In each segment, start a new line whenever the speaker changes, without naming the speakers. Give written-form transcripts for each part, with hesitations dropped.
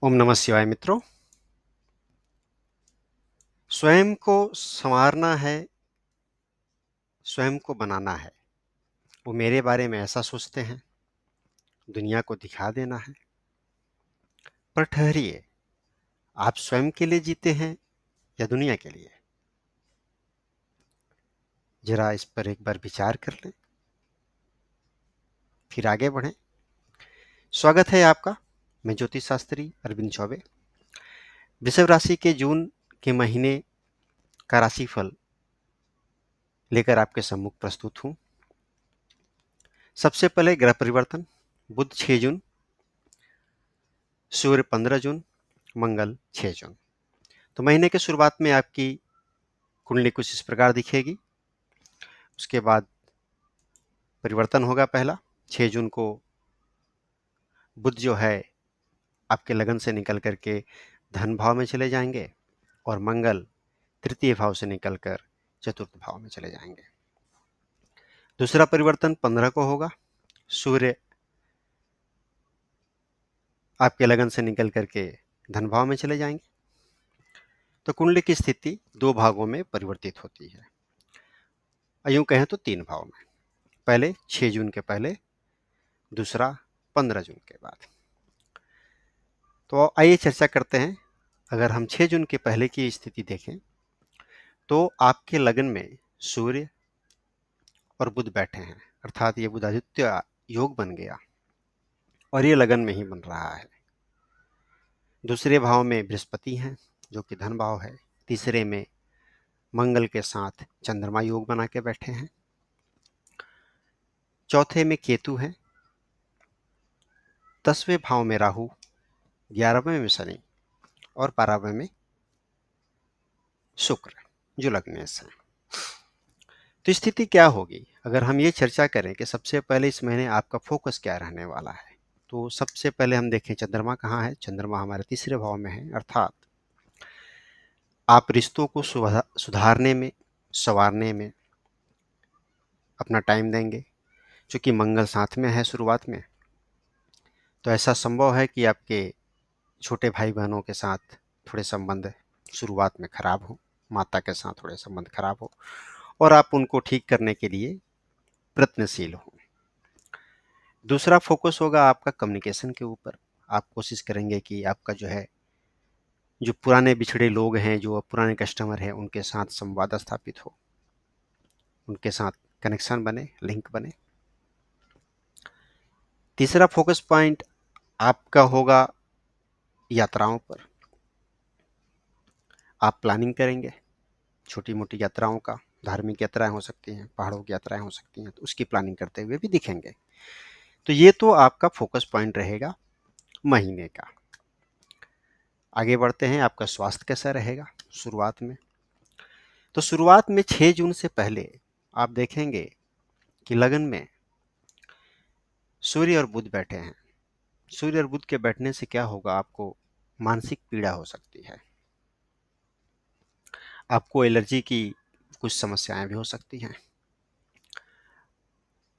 ओम नमः शिवाय मित्रों। स्वयं को संवारना है, स्वयं को बनाना है। वो मेरे बारे में ऐसा सोचते हैं, दुनिया को दिखा देना है। पर ठहरिए, आप स्वयं के लिए जीते हैं या दुनिया के लिए? जरा इस पर एक बार विचार कर लें, फिर आगे बढ़ें। स्वागत है आपका। मैं ज्योतिष शास्त्री अरविंद चौबे वृषभ राशि के जून के महीने का राशिफल लेकर आपके सम्मुख प्रस्तुत हूं। सबसे पहले ग्रह परिवर्तन। बुध 6 जून, सूर्य 15 जून, मंगल 6 जून। तो महीने के शुरुआत में आपकी कुंडली कुछ इस प्रकार दिखेगी। उसके बाद परिवर्तन होगा। पहला 6 जून को बुध जो है आपके लगन से निकल करके धन भाव में चले जाएंगे और मंगल तृतीय भाव से निकलकर चतुर्थ भाव में चले जाएंगे। दूसरा परिवर्तन 15 को होगा। सूर्य आपके लगन से निकल करके धन भाव में चले जाएंगे। तो कुंडली की स्थिति दो भागों में परिवर्तित होती है। यूं कहें तो तीन भाव में। पहले 6 जून के पहले, दूसरा 15 जून के बाद। तो आइए चर्चा करते हैं। अगर हम 6 जून के पहले की स्थिति देखें तो आपके लगन में सूर्य और बुध बैठे हैं, अर्थात ये बुधादित्य योग बन गया और ये लगन में ही बन रहा है। दूसरे भाव में बृहस्पति हैं जो कि धन भाव है। तीसरे में मंगल के साथ चंद्रमा योग बना के बैठे हैं। चौथे में केतु है। 10वें भाव में राहु, 11वें में शनि और 12वें में शुक्र जो लग्नेश है। तो स्थिति क्या होगी अगर हम ये चर्चा करें कि सबसे पहले इस महीने आपका फोकस क्या रहने वाला है? तो सबसे पहले हम देखें चंद्रमा कहाँ है। चंद्रमा हमारे तीसरे भाव में है, अर्थात आप रिश्तों को सुधारने में, संवारने में अपना टाइम देंगे। चूंकि मंगल साथ में है शुरुआत में, तो ऐसा संभव है कि आपके छोटे भाई बहनों के साथ थोड़े संबंध शुरुआत में खराब हो, माता के साथ थोड़े संबंध खराब हो और आप उनको ठीक करने के लिए प्रयत्नशील हो। दूसरा फोकस होगा आपका कम्युनिकेशन के ऊपर। आप कोशिश करेंगे कि आपका जो है, जो पुराने बिछड़े लोग हैं, जो पुराने कस्टमर हैं, उनके साथ संवाद स्थापित हो, उनके साथ कनेक्शन बने, लिंक बने। तीसरा फोकस पॉइंट आपका होगा यात्राओं पर। आप प्लानिंग करेंगे छोटी मोटी यात्राओं का। धार्मिक यात्राएं हो सकती हैं, पहाड़ों की यात्राएं हो सकती हैं, तो उसकी प्लानिंग करते हुए भी दिखेंगे। तो ये तो आपका फोकस पॉइंट रहेगा महीने का। आगे बढ़ते हैं, आपका स्वास्थ्य कैसा रहेगा शुरुआत में? तो शुरुआत में 6 जून से पहले आप देखेंगे कि लगन में सूर्य और बुध बैठे हैं। सूर्य और बुध के बैठने से क्या होगा? आपको मानसिक पीड़ा हो सकती है, आपको एलर्जी की कुछ समस्याएं भी हो सकती हैं।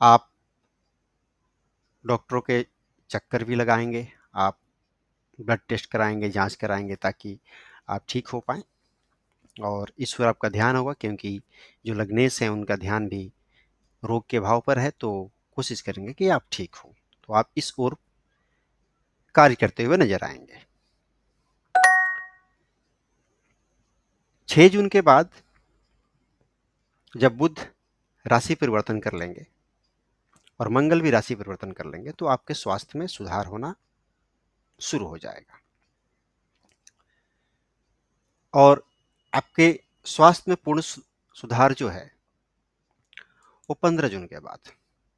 आप डॉक्टरों के चक्कर भी लगाएंगे, आप ब्लड टेस्ट कराएंगे, जांच कराएंगे ताकि आप ठीक हो पाएं। और इस ओर आपका ध्यान होगा, क्योंकि जो लग्नेश हैं उनका ध्यान भी रोग के भाव पर है, तो कोशिश करेंगे कि आप ठीक हो। तो आप इस ओर कार्य करते हुए नजर आएंगे। 6 जून के बाद जब बुध राशि परिवर्तन कर लेंगे और मंगल भी राशि परिवर्तन कर लेंगे, तो आपके स्वास्थ्य में सुधार होना शुरू हो जाएगा। और आपके स्वास्थ्य में पूर्ण सुधार जो है वो 15 जून के बाद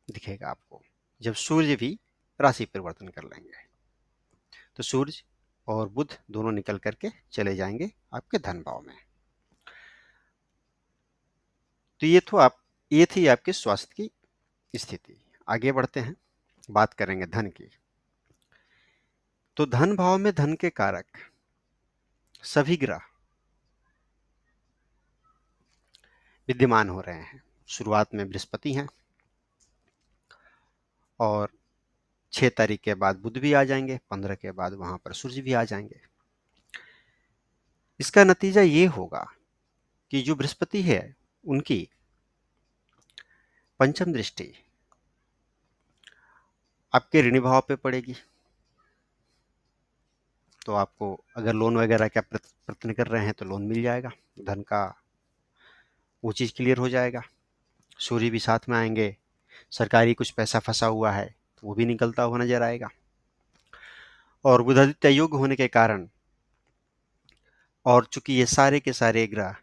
दिखेगा आपको, जब सूर्य भी राशि परिवर्तन कर लेंगे। तो सूर्य और बुध दोनों निकल करके चले जाएंगे आपके धन भाव में। तो ये थी आपके स्वास्थ्य की स्थिति। आगे बढ़ते हैं, बात करेंगे धन की। तो धन भाव में धन के कारक सभी ग्रह विद्यमान हो रहे हैं। शुरुआत में बृहस्पति हैं और 6 तारीख के बाद बुध भी आ जाएंगे, 15 के बाद वहां पर सूर्य भी आ जाएंगे। इसका नतीजा ये होगा कि जो बृहस्पति है उनकी पंचम दृष्टि आपके ऋणी भाव पे पड़ेगी। तो आपको अगर लोन वगैरह का प्रयत्न कर रहे हैं तो लोन मिल जाएगा, धन का वो चीज़ क्लियर हो जाएगा। सूर्य भी साथ में आएंगे, सरकारी कुछ पैसा फंसा हुआ है तो वो भी निकलता हुआ नजर आएगा। और बुधादित्य योग होने के कारण, और चूंकि ये सारे के सारे ग्रह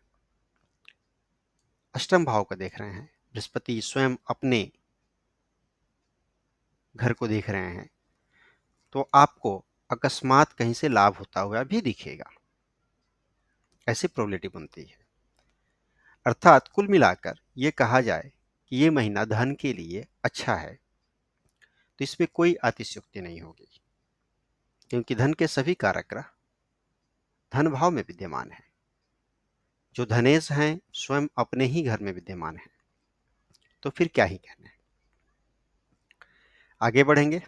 अष्टम भाव को देख रहे हैं, बृहस्पति स्वयं अपने घर को देख रहे हैं, तो आपको अकस्मात कहीं से लाभ होता हुआ भी दिखेगा, ऐसी प्रोबेबिलिटी बनती है। अर्थात कुल मिलाकर ये कहा जाए कि ये महीना धन के लिए अच्छा है, तो इसमें कोई अतिशयोक्ति नहीं होगी, क्योंकि धन के सभी कारक ग्रह धन भाव में विद्यमान है। जो धनेश हैं स्वयं अपने ही घर में विद्यमान है, तो फिर क्या ही कहना है। आगे बढ़ेंगे।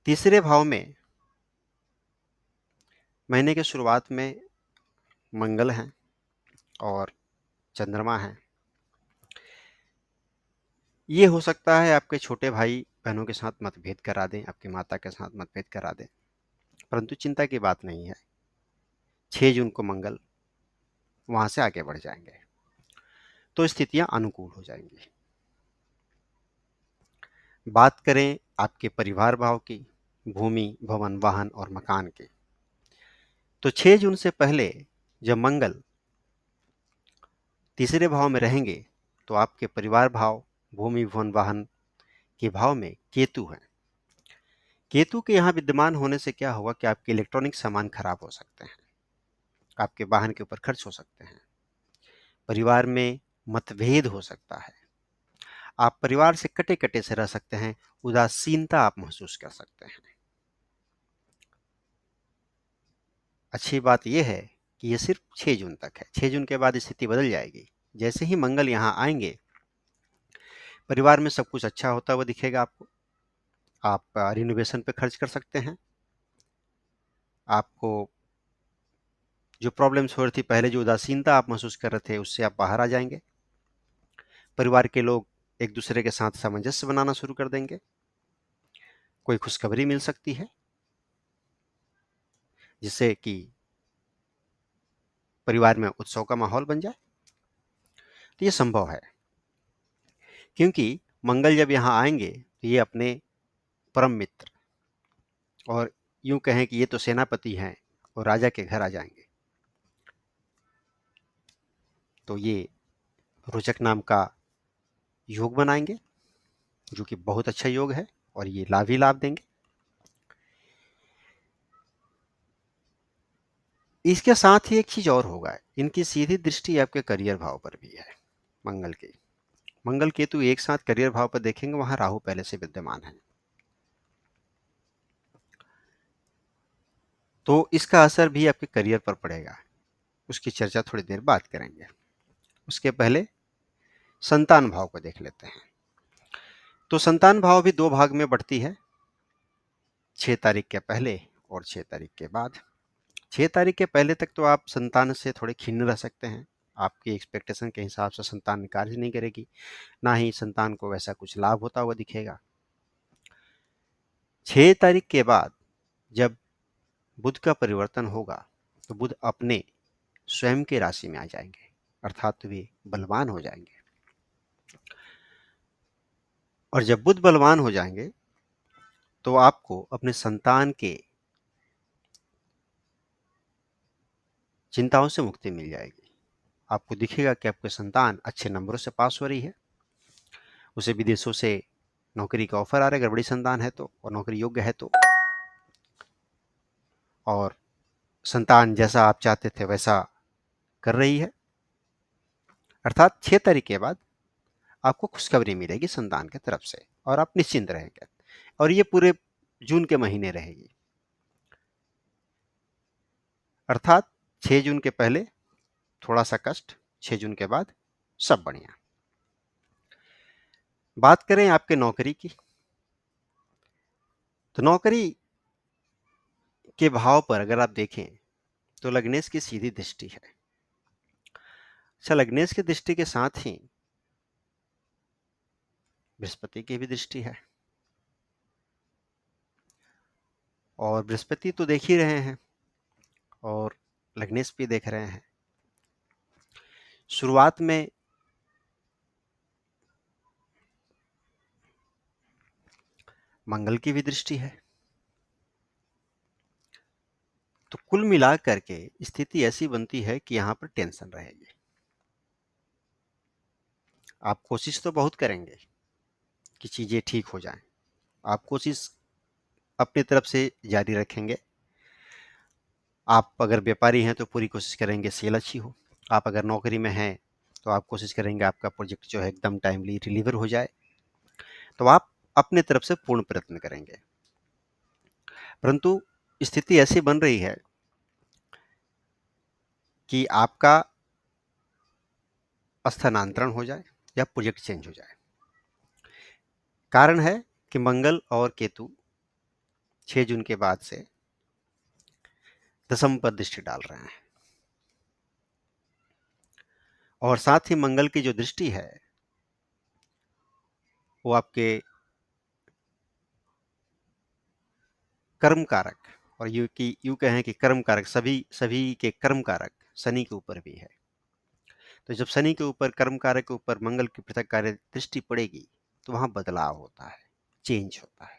तीसरे भाव में महीने के शुरुआत में मंगल हैं और चंद्रमा है। ये हो सकता है आपके छोटे भाई बहनों के साथ मतभेद करा दें, आपकी माता के साथ मतभेद करा दें, परंतु चिंता की बात नहीं है। 6 जून को मंगल वहां से आगे बढ़ जाएंगे, तो स्थितियां अनुकूल हो जाएंगी। बात करें आपके परिवार भाव की, भूमि, भवन, वाहन और मकान की, तो 6 जून से पहले जब मंगल तीसरे भाव में रहेंगे तो आपके परिवार भाव, भूमि, भवन, वाहन के भाव में केतु है। केतु के यहाँ विद्यमान होने से क्या होगा कि आपके इलेक्ट्रॉनिक सामान खराब हो सकते हैं, आपके वाहन के ऊपर खर्च हो सकते हैं, परिवार में मतभेद हो सकता है, आप परिवार से कटे कटे से रह सकते हैं, उदासीनता आप महसूस कर सकते हैं। अच्छी बात यह है कि यह सिर्फ 6 जून तक है। 6 जून के बाद स्थिति बदल जाएगी। जैसे ही मंगल यहाँ आएंगे, परिवार में सब कुछ अच्छा होता हुआ दिखेगा आपको। आप रिनोवेशन पे खर्च कर सकते हैं। आपको जो प्रॉब्लम्स हो रही थी पहले, जो उदासीनता आप महसूस कर रहे थे, उससे आप बाहर आ जाएंगे। परिवार के लोग एक दूसरे के साथ सामंजस्य बनाना शुरू कर देंगे। कोई खुशखबरी मिल सकती है जिससे कि परिवार में उत्सव का माहौल बन जाए, तो ये संभव है। क्योंकि मंगल जब यहाँ आएंगे तो ये अपने परम मित्र, और यूं कहें कि ये तो सेनापति हैं और राजा के घर आ जाएंगे, तो ये रोचक नाम का योग बनाएंगे, जो कि बहुत अच्छा योग है और ये लाभ ही लाभ देंगे। इसके साथ ही एक चीज और होगा, इनकी सीधी दृष्टि आपके करियर भाव पर भी है मंगल की। मंगल केतु एक साथ करियर भाव पर देखेंगे, वहां राहु पहले से विद्यमान है, तो इसका असर भी आपके करियर पर पड़ेगा। उसकी चर्चा थोड़ी देर बाद करेंगे। उसके पहले संतान भाव को देख लेते हैं। तो संतान भाव भी दो भाग में बढ़ती है, 6 तारीख के पहले और 6 तारीख के बाद। 6 तारीख के पहले तक तो आप संतान से थोड़े खिन्न रह सकते हैं। आपकी एक्सपेक्टेशन के हिसाब से संतान कार्य नहीं करेगी, ना ही संतान को वैसा कुछ लाभ होता हुआ दिखेगा। 6 तारीख के बाद जब बुध का परिवर्तन होगा तो बुध अपने स्वयं के राशि में आ जाएंगे, अर्थात वे बलवान हो जाएंगे। और जब बुध बलवान हो जाएंगे तो आपको अपने संतान के चिंताओं से मुक्ति मिल जाएगी। आपको दिखेगा कि आपके संतान अच्छे नंबरों से पास हो रही है, उसे विदेशों से नौकरी का ऑफर आ रहा है, अगर बड़ी संतान है तो, और नौकरी योग्य है तो, और संतान जैसा आप चाहते थे वैसा कर रही है। अर्थात 6 तारीख के बाद आपको खुशखबरी मिलेगी संतान की तरफ से और आप निश्चिंत रहेंगे, और ये पूरे जून के महीने रहेगी। अर्थात 6 जून के पहले थोड़ा सा कष्ट, 6 जून के बाद सब बढ़िया। बात करें आपके नौकरी की, तो नौकरी के भाव पर अगर आप देखें तो लग्नेश की सीधी दृष्टि है। अच्छा, लग्नेश की दृष्टि के साथ ही बृहस्पति की भी दृष्टि है, और बृहस्पति तो देख ही रहे हैं और लग्नेश भी देख रहे हैं। शुरुआत में मंगल की भी दृष्टि है। तो कुल मिला करके स्थिति ऐसी बनती है कि यहां पर टेंशन रहेगी। आप कोशिश तो बहुत करेंगे कि चीजें ठीक हो जाएं। आप कोशिश अपनी तरफ से जारी रखेंगे। आप अगर व्यापारी हैं तो पूरी कोशिश करेंगे सेल अच्छी हो। आप अगर नौकरी में हैं तो आप कोशिश करेंगे आपका प्रोजेक्ट जो है एकदम टाइमली डिलीवर हो जाए। तो आप अपने तरफ से पूर्ण प्रयत्न करेंगे। परंतु स्थिति ऐसी बन रही है कि आपका स्थानांतरण हो जाए या प्रोजेक्ट चेंज हो जाए। कारण है कि मंगल और केतु 6 जून के बाद से दशम पर दृष्टि डाल रहे हैं, और साथ ही मंगल की जो दृष्टि है वो आपके कर्म कारक, और यूं कहें कि कर्म कारक, सभी सभी के कर्म कारक शनि के ऊपर भी है। तो जब शनि के ऊपर, कर्म कारक के ऊपर मंगल की पृथक कार्य दृष्टि पड़ेगी तो वहां बदलाव होता है, चेंज होता है।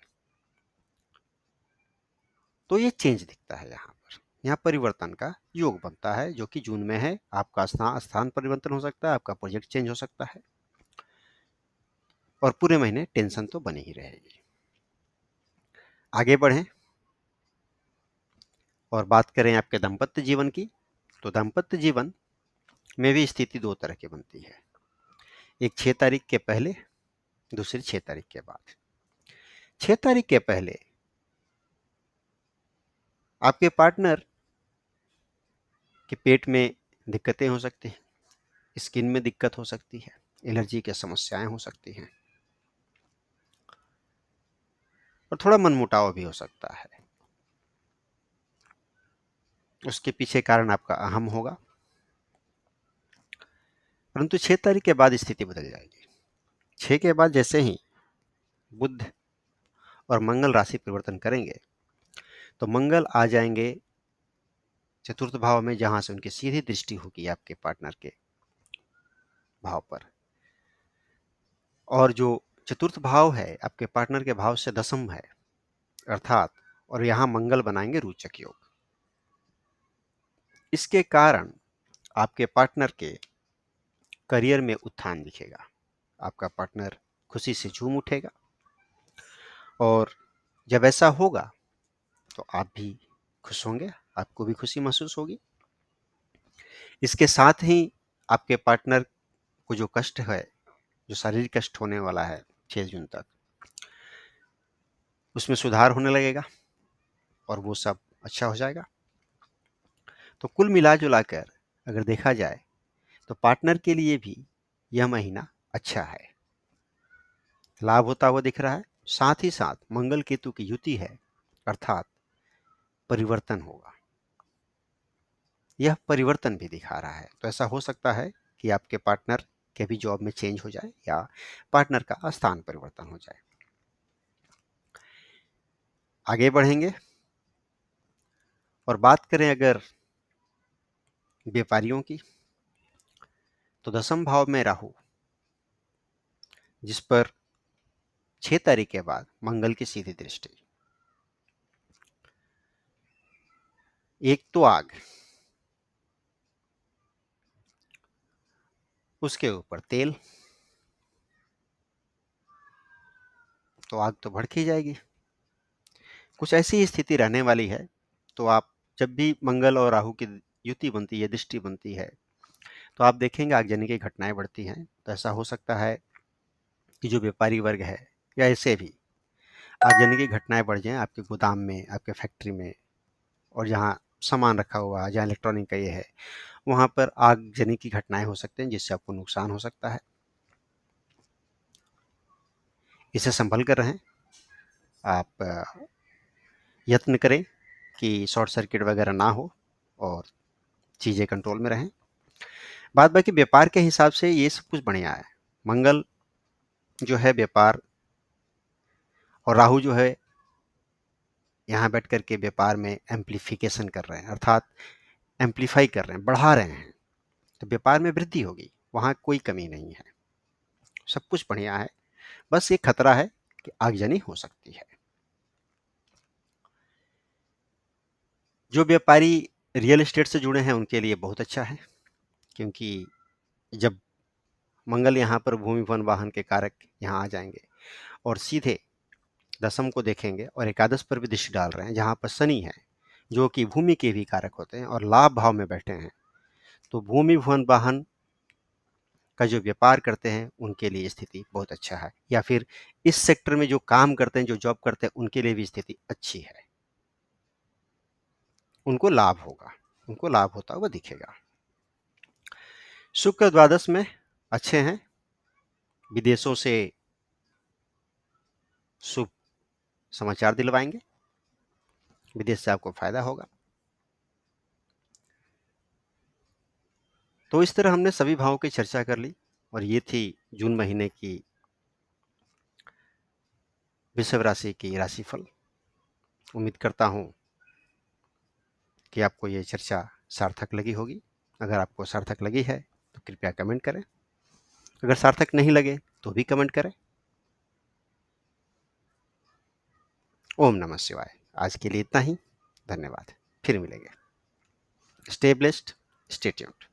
तो ये चेंज दिखता है यहाँ पर। यहाँ परिवर्तन का योग बनता है जो कि जून में है। आपका स्थान परिवर्तन हो सकता है, आपका प्रोजेक्ट चेंज हो सकता है, और पूरे महीने टेंशन तो बनी ही रहेगी। आगे बढ़ें और बात करें आपके दाम्पत्य जीवन की। तो दाम्पत्य जीवन में भी स्थिति दो तरह की बनती है, एक 6 तारीख के पहले, दूसरी 6 तारीख के बाद। 6 तारीख के पहले आपके पार्टनर के पेट में दिक्कतें हो सकती हैं, स्किन में दिक्कत हो सकती है, एलर्जी की समस्याएं हो सकती हैं, और थोड़ा मनमुटाव भी हो सकता है। उसके पीछे कारण आपका अहम होगा। परंतु 6 तारीख के बाद स्थिति बदल जाएगी। 6 के बाद जैसे ही बुध और मंगल राशि परिवर्तन करेंगे तो मंगल आ जाएंगे चतुर्थ भाव में, जहां से उनकी सीधी दृष्टि होगी आपके पार्टनर के भाव पर। और जो चतुर्थ भाव है आपके पार्टनर के भाव से दशम है, अर्थात, और यहां मंगल बनाएंगे रोचक योग। इसके कारण आपके पार्टनर के करियर में उत्थान दिखेगा। आपका पार्टनर खुशी से झूम उठेगा, और जब ऐसा होगा तो आप भी खुश होंगे, आपको भी खुशी महसूस होगी। इसके साथ ही आपके पार्टनर को जो कष्ट है, जो शारीरिक कष्ट होने वाला है 6 जून तक, उसमें सुधार होने लगेगा और वो सब अच्छा हो जाएगा। तो कुल मिला जुला कर अगर देखा जाए तो पार्टनर के लिए भी यह महीना अच्छा है, लाभ होता हुआ दिख रहा है। साथ ही साथ मंगल केतु की युति है, अर्थात परिवर्तन होगा। यह परिवर्तन भी दिखा रहा है। तो ऐसा हो सकता है कि आपके पार्टनर के भी जॉब में चेंज हो जाए या पार्टनर का स्थान परिवर्तन हो जाए। आगे बढ़ेंगे और बात करें अगर व्यापारियों की, तो दशम भाव में राहु, जिस पर 6 तारीख के बाद मंगल की सीधी दृष्टि। एक तो आग, उसके ऊपर तेल, तो आग तो भड़क ही जाएगी। कुछ ऐसी स्थिति रहने वाली है। तो आप जब भी मंगल और राहु की युति बनती है, दृष्टि बनती है, तो आप देखेंगे आगजनी की घटनाएं बढ़ती हैं। तो ऐसा हो सकता है कि जो व्यापारी वर्ग है या ऐसे भी आगजनी की घटनाएं बढ़ जाएं आपके गोदाम में, आपके फैक्ट्री में, और जहाँ सामान रखा हुआ है, जहाँ इलेक्ट्रॉनिक का ये है, वहाँ पर आगजनी की घटनाएं हो सकते हैं, जिससे आपको नुकसान हो सकता है। इसे संभल कर रहें। आप यत्न करें कि शॉर्ट सर्किट वगैरह ना हो और चीज़ें कंट्रोल में रहें। बाद बाकी व्यापार के हिसाब से ये सब कुछ बढ़िया है। मंगल जो है व्यापार, और राहु जो है यहाँ बैठ कर के व्यापार में एम्प्लीफिकेशन कर रहे हैं, अर्थात एम्प्लीफाई कर रहे हैं, बढ़ा रहे हैं। तो व्यापार में वृद्धि होगी, वहाँ कोई कमी नहीं है, सब कुछ बढ़िया है। बस ये खतरा है कि आगजनी हो सकती है। जो व्यापारी रियल एस्टेट से जुड़े हैं उनके लिए बहुत अच्छा है, क्योंकि जब मंगल यहाँ पर भूमि वन वाहन के कारक यहाँ आ जाएंगे और सीधे दसम को देखेंगे और एकादश पर भी दृष्टि डाल रहे हैं, जहाँ पर शनि है जो कि भूमि के भी कारक होते हैं और लाभ भाव में बैठे हैं, तो भूमि वन वाहन का जो व्यापार करते हैं उनके लिए स्थिति बहुत अच्छा है, या फिर इस सेक्टर में जो काम करते हैं, जो जॉब करते हैं, उनके लिए भी स्थिति अच्छी है। उनको लाभ होगा, उनको लाभ होता हुआ दिखेगा। शुक्र द्वादश में अच्छे हैं, विदेशों से शुभ समाचार दिलवाएंगे, विदेश से आपको फायदा होगा। तो इस तरह हमने सभी भावों की चर्चा कर ली, और ये थी जून महीने की वृषभ राशि की राशिफल। उम्मीद करता हूं कि आपको ये चर्चा सार्थक लगी होगी। अगर आपको सार्थक लगी है तो कृपया कमेंट करें, अगर सार्थक नहीं लगे तो भी कमेंट करें। ओम नमः शिवाय। आज के लिए इतना ही, धन्यवाद, फिर मिलेंगे। Stay blessed, stay tuned.